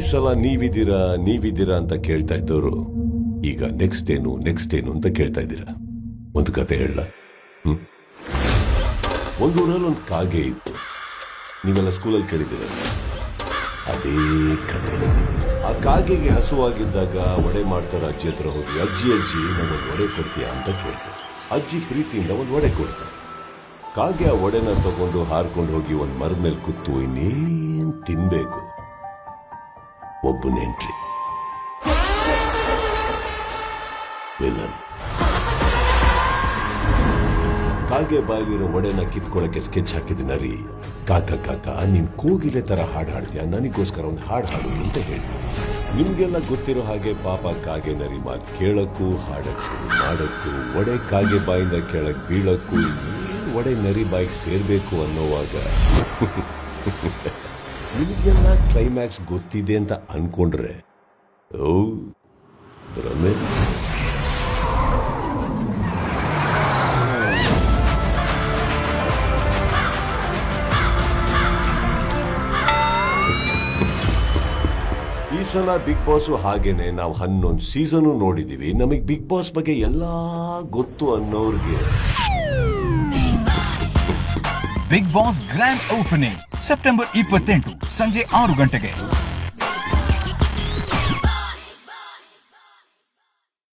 ಸಲ ನೀವಿದ್ದೀರಾ ಅಂತ ಕೇಳ್ತಾ ಇದ್ದವರು ಈಗ ನೆಕ್ಸ್ಟ್ ಏನು ಅಂತ ಕೇಳ್ತಾ ಇದ್ದೀರಾ. ಒಂದು ಕತೆ ಹೇಳ. ಒಂದೂರಲ್ಲಿ ಒಂದು ಕಾಗೆ ಇತ್ತು. ನೀವೆಲ್ಲ ಸ್ಕೂಲಲ್ಲಿ ಕೇಳಿದ್ದೀರ. ಅದೇ ಕತೆ. ಆ ಕಾಗೆಗೆ ಹಸುವಾಗಿದ್ದಾಗ ಒಡೆ ಮಾಡ್ತಾರ ಅಜ್ಜಿ ಹತ್ರ ಹೋಗಿ, ಅಜ್ಜಿ ನಗೊಂದು ಒಡೆ ಕೊಡ್ತೀಯಾ ಅಂತ ಕೇಳ್ತಾರೆ. ಅಜ್ಜಿ ಪ್ರೀತಿಯಿಂದ ಒಂದು ಒಡೆ ಕೊಡ್ತಾರೆ. ಕಾಗೆ ಆ ಒಡೆನ ತಗೊಂಡು ಹಾರ್ಕೊಂಡು ಹೋಗಿ ಒಂದು ಮರದ ಮೇಲೆ ಕೂತು ಇನ್ನೇನ್ ತಿನ್ಬೇಕು. ಒಬ್ಬನೆಂಟ್ರಿ ವಿಲನ್. ಕಾಗೆ ಬಾಯಲ್ಲಿರೋ ಒಡೆನ ಕಿತ್ಕೊಳ್ಳಕ್ಕೆ ಸ್ಕೆಚ್ ಹಾಕಿದ ರೀ. ಕಾಕ ನೀನ್ ಕೋಗಿಲೆ ತರ ಹಾಡು ಹಾಡ್ತೀಯ, ನನಗೋಸ್ಕರ ಒಂದು ಹಾಡು ಅಂತ ಹೇಳ್ತೀನಿ. ನಿಮ್ಗೆಲ್ಲ ಗೊತ್ತಿರೋ ಹಾಗೆ ಪಾಪ ಕಾಗೆ ನರಿ ಮಾತು ಕೇಳಕ್ಕೂ ಹಾಡಕ್ ಶುರು ಮಾಡಕ್ಕೂ ಒಡೆ ಕಾಗೆ ಬಾಯಿಂದ ಕೇಳಕ್ ಬೀಳಕ್ಕೂ ಏನ್ ಒಡೆ ನರಿ ಬಾಯಿಗೆ ಸೇರ್ಬೇಕು ಅನ್ನೋವಾಗ ನಿಮ್ಗೆಲ್ಲ ಕ್ಲೈಮ್ಯಾಕ್ಸ್ ಗೊತ್ತಿದೆ ಅಂತ ಅನ್ಕೊಂಡ್ರೆ ಓ ಭ್ರಮೆ. ಈ ಸಲ ಬಿಗ್ ಬಾಸ್ ಹಾಗೇನೆ ನಾವು 11 ಸೀಸನ್ ನೋಡಿದೀವಿ. ನಮಗ್ ಬಿಗ್ ಬಾಸ್ ಬಗ್ಗೆ ಎಲ್ಲಾ ಗೊತ್ತು ಅನ್ನೋರ್ಗೆ Bigg Boss grand opening September 28 ಸಂಜೆ 6 ಗಂಟೆಗೆ.